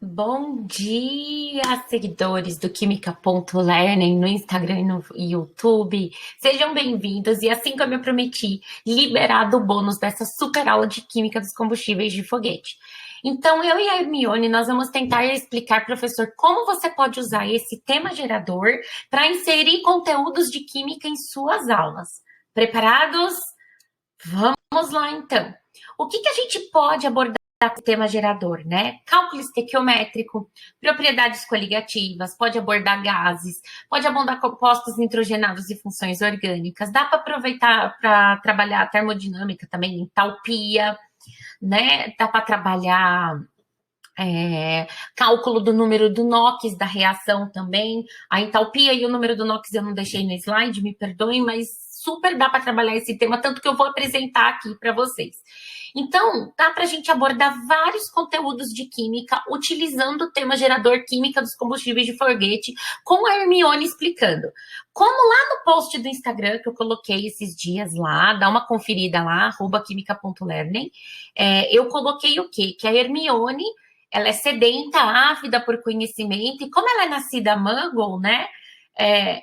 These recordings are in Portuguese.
Bom dia, seguidores do Química.learning no Instagram e no YouTube. Sejam bem-vindos e assim como eu prometi, liberado o bônus dessa super aula de Química dos Combustíveis de Foguete. Então, eu e a Hermione, nós vamos tentar explicar, professor, como você pode usar esse tema gerador para inserir conteúdos de Química em suas aulas. Preparados? Vamos lá, então. O que a gente pode abordar com o tema gerador, né? Cálculo estequiométrico, propriedades coligativas, pode abordar gases, pode abordar compostos nitrogenados e funções orgânicas. Dá para aproveitar para trabalhar a termodinâmica também, entalpia, né? Dá para trabalhar cálculo do número do NOx da reação também. A entalpia e o número do NOx eu não deixei no slide, me perdoem, mas super dá para trabalhar esse tema, tanto que eu vou apresentar aqui para vocês. Então, dá para a gente abordar vários conteúdos de química utilizando o tema gerador química dos combustíveis de foguete, com a Hermione explicando. Como lá no post do Instagram que eu coloquei esses dias lá, dá uma conferida lá, @quimica.learning, eu coloquei o quê? Que a Hermione ela é sedenta, ávida por conhecimento, e como ela é nascida muggle, né?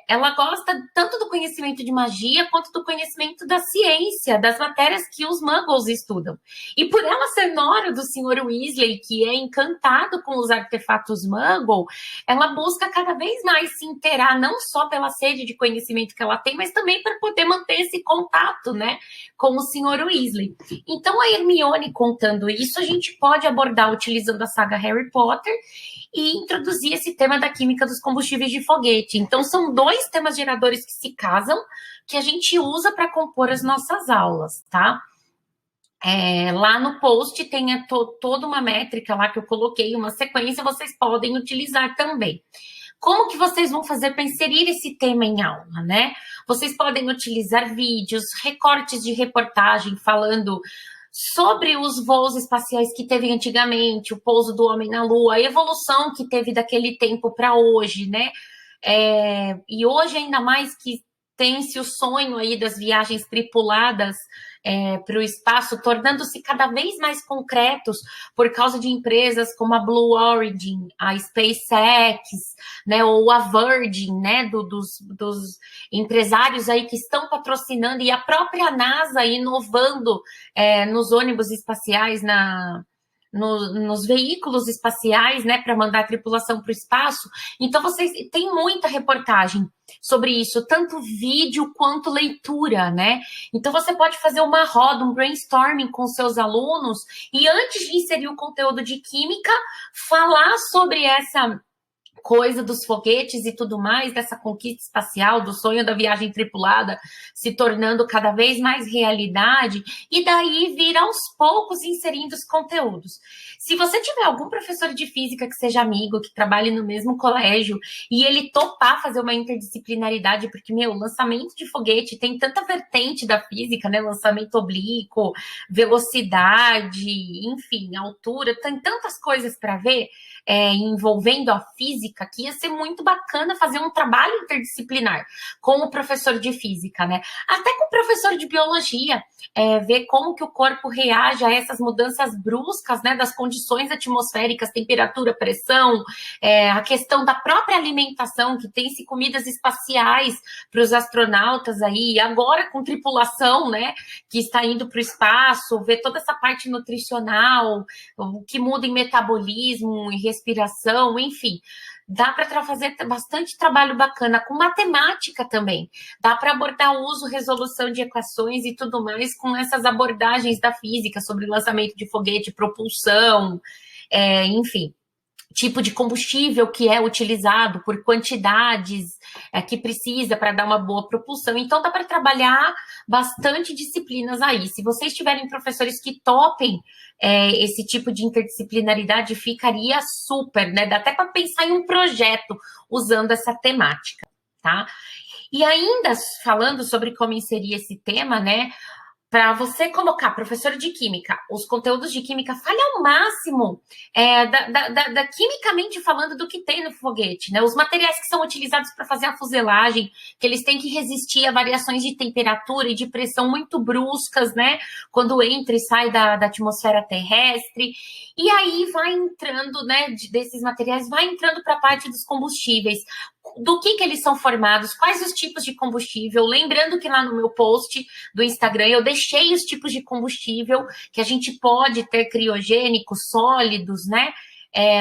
Ela gosta tanto do conhecimento de magia quanto do conhecimento da ciência, das matérias que os muggles estudam. E por ela ser nora do Sr. Weasley, que é encantado com os artefatos muggle, ela busca cada vez mais se inteirar, não só pela sede de conhecimento que ela tem, mas também para poder manter esse contato, né, com o Sr. Weasley. Então, a Hermione contando isso, a gente pode abordar utilizando a saga Harry Potter e introduzir esse tema da química dos combustíveis de foguete. Então, são dois temas geradores que se casam, que a gente usa para compor as nossas aulas, tá? Lá no post tem toda uma métrica lá que eu coloquei, uma sequência, vocês podem utilizar também. Como que vocês vão fazer para inserir esse tema em aula, né? Vocês podem utilizar vídeos, recortes de reportagem falando sobre os voos espaciais que teve antigamente, o pouso do homem na Lua, a evolução que teve daquele tempo para hoje, né? E hoje, ainda mais que tem-se o sonho aí das viagens tripuladas para o espaço, tornando-se cada vez mais concretos por causa de empresas como a Blue Origin, a SpaceX, né, ou a Virgin, né, dos empresários aí que estão patrocinando, e a própria NASA inovando nos ônibus espaciais, nos veículos espaciais, né, para mandar a tripulação para o espaço. Então, vocês têm muita reportagem sobre isso, tanto vídeo quanto leitura, né? Então, você pode fazer uma roda, um brainstorming com seus alunos e, antes de inserir o conteúdo de química, falar sobre essa coisa dos foguetes e tudo mais, dessa conquista espacial, do sonho da viagem tripulada se tornando cada vez mais realidade, e daí vir aos poucos inserindo os conteúdos. Se você tiver algum professor de física que seja amigo, que trabalhe no mesmo colégio, e ele topar fazer uma interdisciplinaridade, porque, lançamento de foguete tem tanta vertente da física, né? Lançamento oblíquo, velocidade, enfim, altura, tem tantas coisas para ver, envolvendo a física, que ia ser muito bacana fazer um trabalho interdisciplinar com o professor de física, né? Até com o professor de biologia, ver como que o corpo reage a essas mudanças bruscas, né, das condições atmosféricas, temperatura, pressão, a questão da própria alimentação, que tem-se comidas espaciais para os astronautas aí, agora com tripulação, né, que está indo para o espaço, ver toda essa parte nutricional, o que muda em metabolismo, em respiração, enfim. Dá para fazer bastante trabalho bacana com matemática também. Dá para abordar o uso, resolução de equações e tudo mais com essas abordagens da física sobre lançamento de foguete, propulsão, enfim, tipo de combustível que é utilizado, por quantidades que precisa para dar uma boa propulsão. Então, dá para trabalhar bastante disciplinas aí. Se vocês tiverem professores que topem esse tipo de interdisciplinaridade, ficaria super, né? Dá até para pensar em um projeto usando essa temática, tá? E ainda falando sobre como inserir esse tema, né? para você colocar, professor de química, os conteúdos de química, fale ao máximo quimicamente falando do que tem no foguete, né? Os materiais que são utilizados para fazer a fuselagem, que eles têm que resistir a variações de temperatura e de pressão muito bruscas, né? Quando entra e sai da atmosfera terrestre. E aí vai entrando, né, desses materiais, vai entrando para a parte dos combustíveis. Do que eles são formados, quais os tipos de combustível. Lembrando que lá no meu post do Instagram eu deixei os tipos de combustível que a gente pode ter criogênicos, sólidos, né?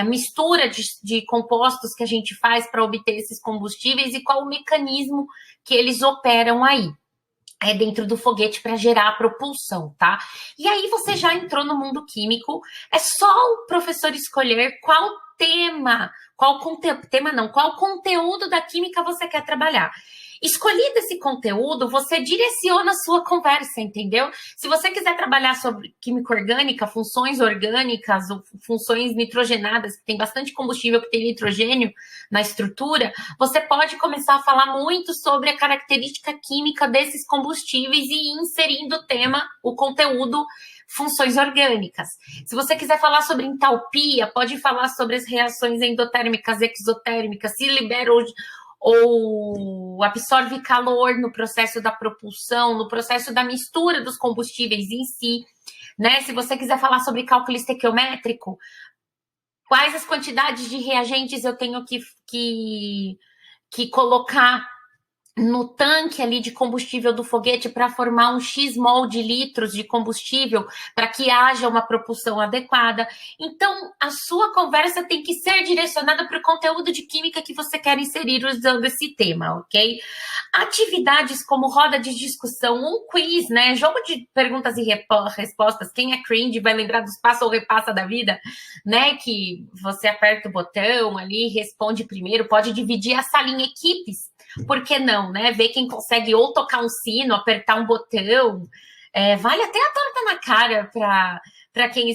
Mistura de compostos que a gente faz para obter esses combustíveis e qual o mecanismo que eles operam aí. Dentro do foguete para gerar a propulsão, tá? E aí você já entrou no mundo químico, é só o professor escolher qual tema, qual conteúdo da química você quer trabalhar. Escolhido esse conteúdo, você direciona a sua conversa, entendeu? Se você quiser trabalhar sobre química orgânica, funções orgânicas, ou funções nitrogenadas, que tem bastante combustível que tem nitrogênio na estrutura, você pode começar a falar muito sobre a característica química desses combustíveis e ir inserindo o tema, o conteúdo, funções orgânicas. Se você quiser falar sobre entalpia, pode falar sobre as reações endotérmicas, exotérmicas, se libera ou absorve calor no processo da propulsão, no processo da mistura dos combustíveis em si, né? Se você quiser falar sobre cálculo estequiométrico, quais as quantidades de reagentes eu tenho que colocar no tanque ali de combustível do foguete para formar um X-mol de litros de combustível para que haja uma propulsão adequada. Então, a sua conversa tem que ser direcionada para o conteúdo de química que você quer inserir usando esse tema, ok? Atividades como roda de discussão, um quiz, né? Jogo de perguntas e respostas. Quem é cringe vai lembrar dos passa ou repassa da vida, né? Que você aperta o botão ali, responde primeiro, pode dividir a sala em equipes. Por que não, né? Ver quem consegue ou tocar um sino, apertar um botão. Vale até a torta na cara para quem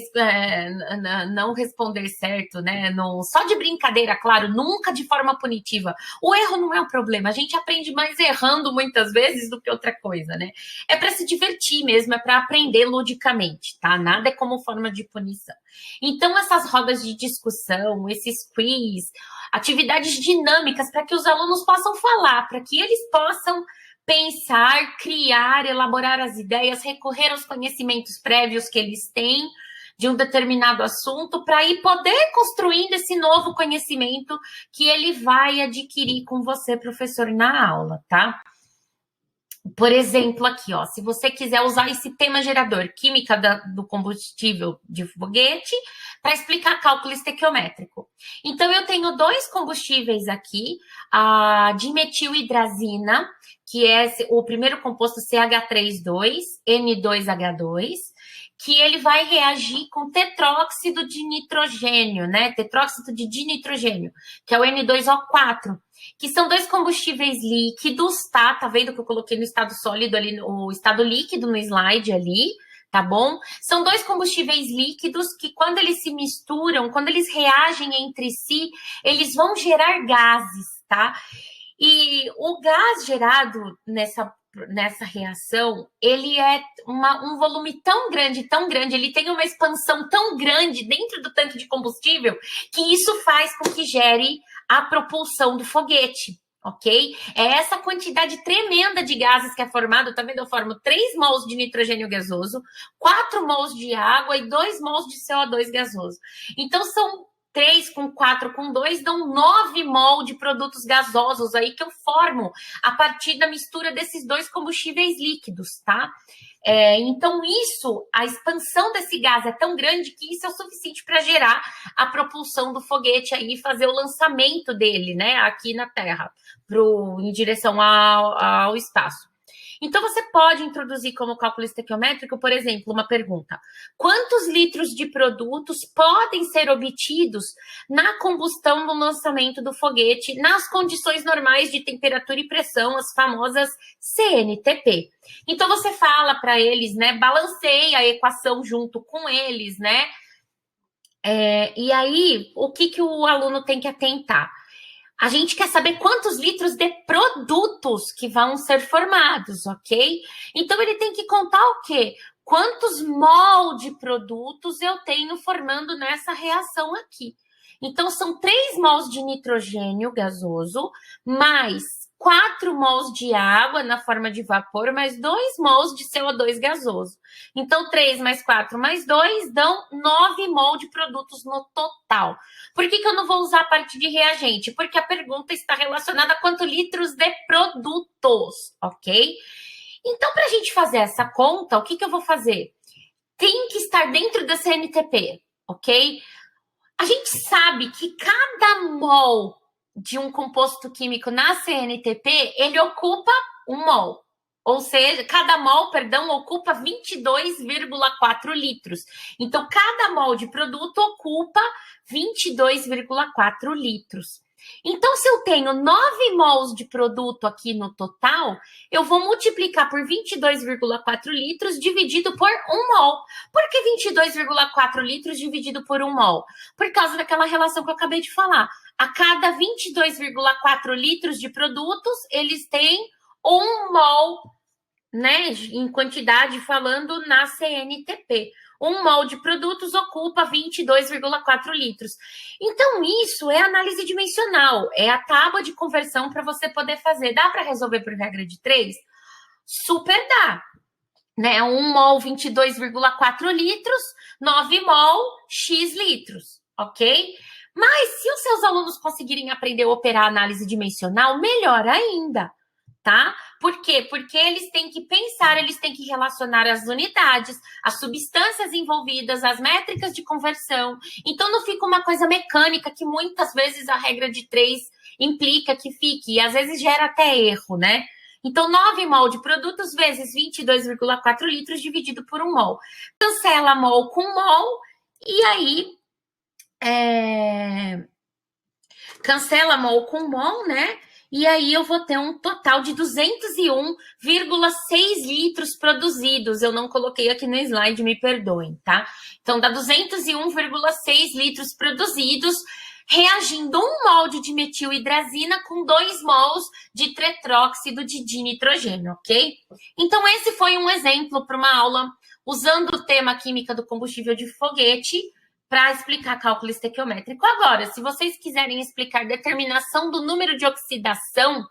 não responder certo, né? Só de brincadeira, claro, nunca de forma punitiva. O erro não é um problema, a gente aprende mais errando muitas vezes do que outra coisa, né? É para se divertir mesmo, é para aprender ludicamente, tá? Nada é como forma de punição. Então, essas rodas de discussão, esses quiz, atividades dinâmicas para que os alunos possam falar, para que eles possam pensar, criar, elaborar as ideias, recorrer aos conhecimentos prévios que eles têm de um determinado assunto, para ir poder construindo esse novo conhecimento que ele vai adquirir com você, professor, na aula, tá? Por exemplo, aqui, ó, se você quiser usar esse tema gerador, química do combustível de foguete, para explicar cálculo estequiométrico. Então, eu tenho dois combustíveis aqui, a dimetilohidrazina, que é o primeiro composto CH3,2, N2H2, que ele vai reagir com tetróxido de nitrogênio, né? Tetróxido de dinitrogênio, que é o N2O4, que são dois combustíveis líquidos, tá? Tá vendo que eu coloquei no estado sólido ali, o estado líquido no slide ali, tá bom? São dois combustíveis líquidos que quando eles se misturam, quando eles reagem entre si, eles vão gerar gases, tá? E o gás gerado nessa reação, ele é um volume tão grande, ele tem uma expansão tão grande dentro do tanque de combustível, que isso faz com que gere a propulsão do foguete, ok? É essa quantidade tremenda de gases que é formado, tá vendo? Eu formo 3 mols de nitrogênio gasoso, 4 mols de água e 2 mols de CO2 gasoso. Então, são 3 com 4 com 2 dão 9 mol de produtos gasosos aí que eu formo a partir da mistura desses dois combustíveis líquidos, tá? Então, a expansão desse gás é tão grande que isso é o suficiente para gerar a propulsão do foguete aí, fazer o lançamento dele, né, aqui na Terra, em direção ao espaço. Então, você pode introduzir como cálculo estequiométrico, por exemplo, uma pergunta: quantos litros de produtos podem ser obtidos na combustão no lançamento do foguete nas condições normais de temperatura e pressão, as famosas CNTP? Então, você fala para eles, né, balanceia a equação junto com eles, né? E aí, o que o aluno tem que atentar? A gente quer saber quantos litros de produtos que vão ser formados, ok? Então, ele tem que contar o quê? Quantos mol de produtos eu tenho formando nessa reação aqui. Então, são 3 mols de nitrogênio gasoso, mais 4 mols de água na forma de vapor, mais 2 mols de CO2 gasoso. Então, 3 mais 4 mais 2 dão 9 mol de produtos no total. Por que eu não vou usar a parte de reagente? Porque a pergunta está relacionada a quantos litros de produtos, ok? Então, para a gente fazer essa conta, o que eu vou fazer? Tem que estar dentro da CNTP, ok? A gente sabe que cada mol de um composto químico na CNTP, ele ocupa 1 mol. Ou seja, cada mol, perdão, ocupa 22,4 litros. Então, cada mol de produto ocupa 22,4 litros. Então, se eu tenho 9 mols de produto aqui no total, eu vou multiplicar por 22,4 litros dividido por 1 mol. Por que 22,4 litros dividido por 1 mol? Por causa daquela relação que eu acabei de falar. A cada 22,4 litros de produtos, eles têm 1 mol, né, em quantidade falando na CNTP. 1 mol de produtos ocupa 22,4 litros. Então, isso é análise dimensional, é a tábua de conversão para você poder fazer. Dá para resolver por regra de 3? Super dá. Né? 1 mol, 22,4 litros, 9 mol, X litros, ok? Mas se os seus alunos conseguirem aprender a operar análise dimensional, melhor ainda, tá? Por quê? Porque eles têm que pensar, eles têm que relacionar as unidades, as substâncias envolvidas, as métricas de conversão. Então, não fica uma coisa mecânica que muitas vezes a regra de 3 implica que fique, e às vezes gera até erro, né? Então, 9 mol de produtos vezes 22,4 litros dividido por 1 mol. Cancela mol com mol, e aí... Cancela mol com mol, né? E aí eu vou ter um total de 201,6 litros produzidos. Eu não coloquei aqui no slide, me perdoem, tá? Então, dá 201,6 litros produzidos, reagindo 1 mol de dimetilohidrazina com 2 mols de tetróxido de dinitrogênio, ok? Então, esse foi um exemplo para uma aula usando o tema química do combustível de foguete, para explicar cálculo estequiométrico. Agora, se vocês quiserem explicar determinação do número de oxidação,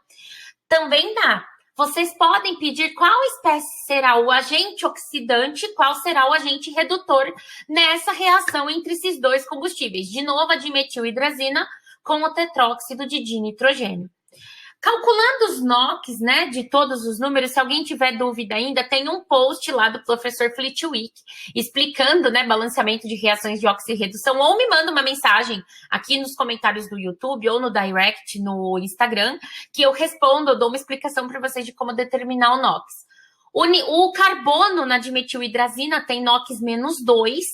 também dá. Vocês podem pedir qual espécie será o agente oxidante e qual será o agente redutor nessa reação entre esses dois combustíveis. De novo, a dimetilohidrazina com o tetróxido de dinitrogênio. Calculando os NOx, né, de todos os números, se alguém tiver dúvida ainda, tem um post lá do professor Flitwick explicando, né, balanceamento de reações de oxirredução, ou me manda uma mensagem aqui nos comentários do YouTube ou no direct no Instagram, que eu respondo, eu dou uma explicação para vocês de como determinar o NOx. O carbono na dimetilohidrazina tem NOx menos 2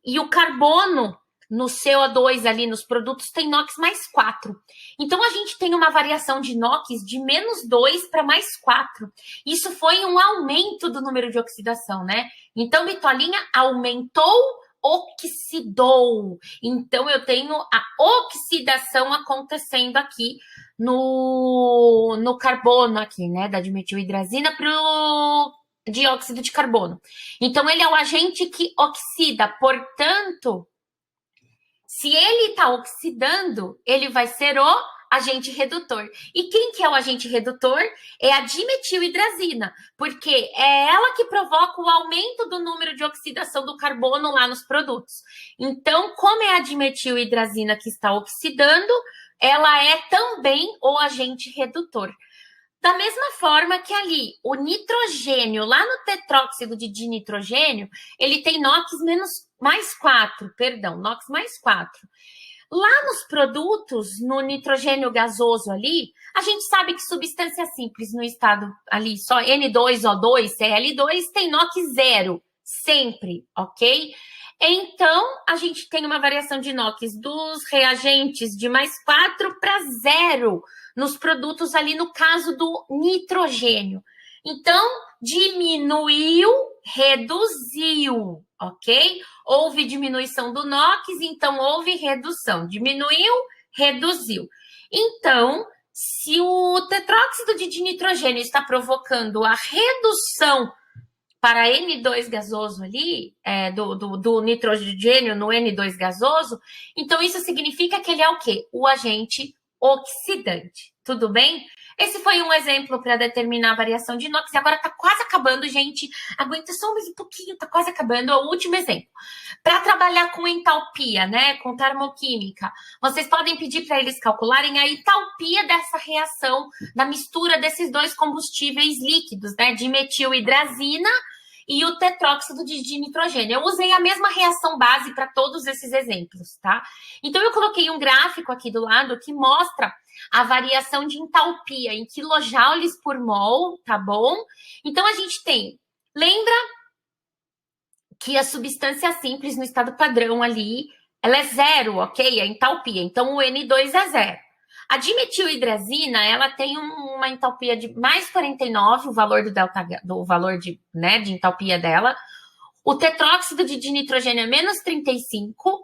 e o carbono no CO2 ali nos produtos tem NOx mais 4. Então, a gente tem uma variação de NOx de menos 2 para mais 4. Isso foi um aumento do número de oxidação, né? Então, bitolinha aumentou, oxidou. Então, eu tenho a oxidação acontecendo aqui no carbono aqui, né? Da dimetilohidrazina para o dióxido de carbono. Então, ele é o agente que oxida, portanto... Se ele está oxidando, ele vai ser o agente redutor. E quem que é o agente redutor? É a dimetilohidrazina, porque é ela que provoca o aumento do número de oxidação do carbono lá nos produtos. Então, como é a dimetilohidrazina que está oxidando, ela é também o agente redutor. Da mesma forma que ali, o nitrogênio, lá no tetróxido de dinitrogênio, ele tem NOx mais 4, perdão, NOx mais 4. Lá nos produtos, no nitrogênio gasoso ali, a gente sabe que substância simples no estado ali, só N2O2, Cl2, tem NOx 0, sempre, ok? Então, a gente tem uma variação de NOx dos reagentes de mais 4 para 0 nos produtos ali, no caso do nitrogênio. Então, diminuiu, reduziu, ok? Houve diminuição do NOx, então houve redução. Diminuiu, reduziu. Então, se o tetróxido de dinitrogênio está provocando a redução para N2 gasoso ali, do nitrogênio no N2 gasoso, então isso significa que ele é o quê? O agente oxidante. Tudo bem? Esse foi um exemplo para determinar a variação de inox. E agora está quase acabando, gente. Aguenta só mais um pouquinho, está quase acabando. É o último exemplo. Para trabalhar com entalpia, né, com termoquímica, vocês podem pedir para eles calcularem a entalpia dessa reação, da mistura desses dois combustíveis líquidos, né, de metilhidrazina e o tetróxido de dinitrogênio. Eu usei a mesma reação base para todos esses exemplos, tá? Então, eu coloquei um gráfico aqui do lado que mostra a variação de entalpia em quilojoules por mol, tá bom? Então, a gente tem, lembra que a substância simples no estado padrão ali, ela é zero, ok? A entalpia. Então, o N2 é zero. A dimetilhidrazina, ela tem uma entalpia de mais 49, o valor do valor de entalpia dela. O tetróxido de dinitrogênio é menos 35.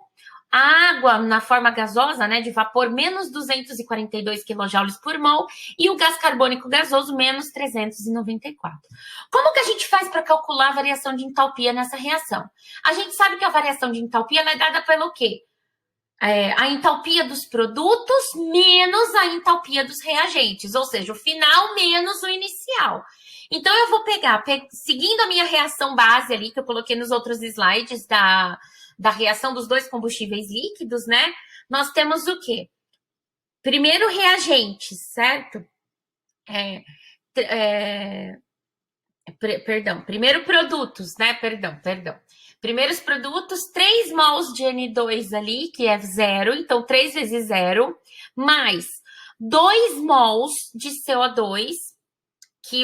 A água na forma gasosa, né, de vapor, menos 242 kJ por mol. E o gás carbônico gasoso, menos 394. Como que a gente faz para calcular a variação de entalpia nessa reação? A gente sabe que a variação de entalpia ela é dada pelo quê? A entalpia dos produtos menos a entalpia dos reagentes, ou seja, o final menos o inicial. Então, eu vou pegar, seguindo a minha reação base ali, que eu coloquei nos outros slides da reação dos dois combustíveis líquidos, né? Nós temos o quê? Primeiro, reagentes, certo? Primeiro produtos, né? Perdão. Primeiros produtos, 3 mols de N2 ali, que é zero, então 3 vezes zero, mais 2 mols de CO2, que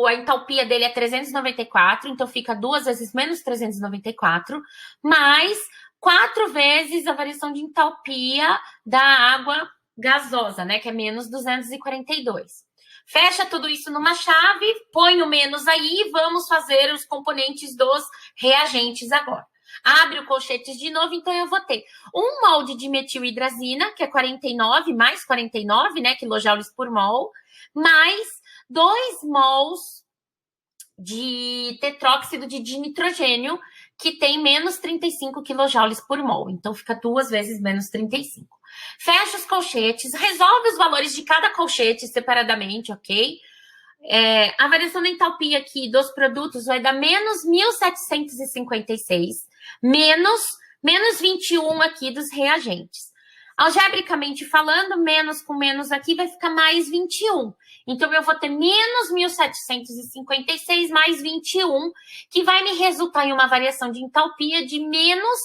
a entalpia dele é 394, então fica 2 vezes menos 394, mais 4 vezes a variação de entalpia da água gasosa, né, que é menos 242. Fecha tudo isso numa chave, põe o menos aí e vamos fazer os componentes dos reagentes agora. Abre o colchete de novo, então eu vou ter 1 mol de dimetilhidrazina, que é 49, mais 49, né, quilojoules por mol, mais 2 mols de tetróxido de dinitrogênio, que tem menos 35 kJ por mol. Então, fica 2 vezes menos 35. Fecha os colchetes, resolve os valores de cada colchete separadamente, ok? A variação da entalpia aqui dos produtos vai dar menos 1.756, menos 21 aqui dos reagentes. Algebricamente falando, menos com menos aqui vai ficar mais 21. Então, eu vou ter menos 1.756 mais 21, que vai me resultar em uma variação de entalpia de menos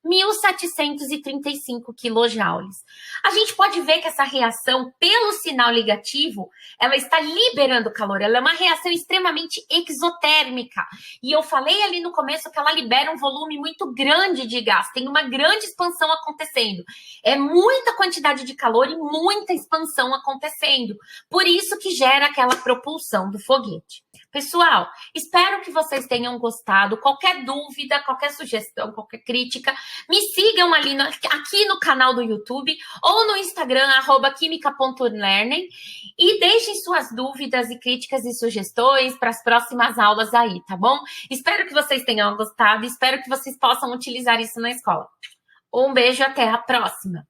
1.735 quilojoules. A gente pode ver que essa reação, pelo sinal negativo, ela está liberando calor. Ela é uma reação extremamente exotérmica. E eu falei ali no começo que ela libera um volume muito grande de gás. Tem uma grande expansão acontecendo. É muita quantidade de calor e muita expansão acontecendo. Por isso que gera aquela propulsão do foguete. Pessoal, espero que vocês tenham gostado. Qualquer dúvida, qualquer sugestão, qualquer crítica, me sigam ali aqui no canal do YouTube ou no Instagram, @quimica.learning, e deixem suas dúvidas e críticas e sugestões para as próximas aulas aí, tá bom? Espero que vocês tenham gostado, espero que vocês possam utilizar isso na escola. Um beijo, até a próxima!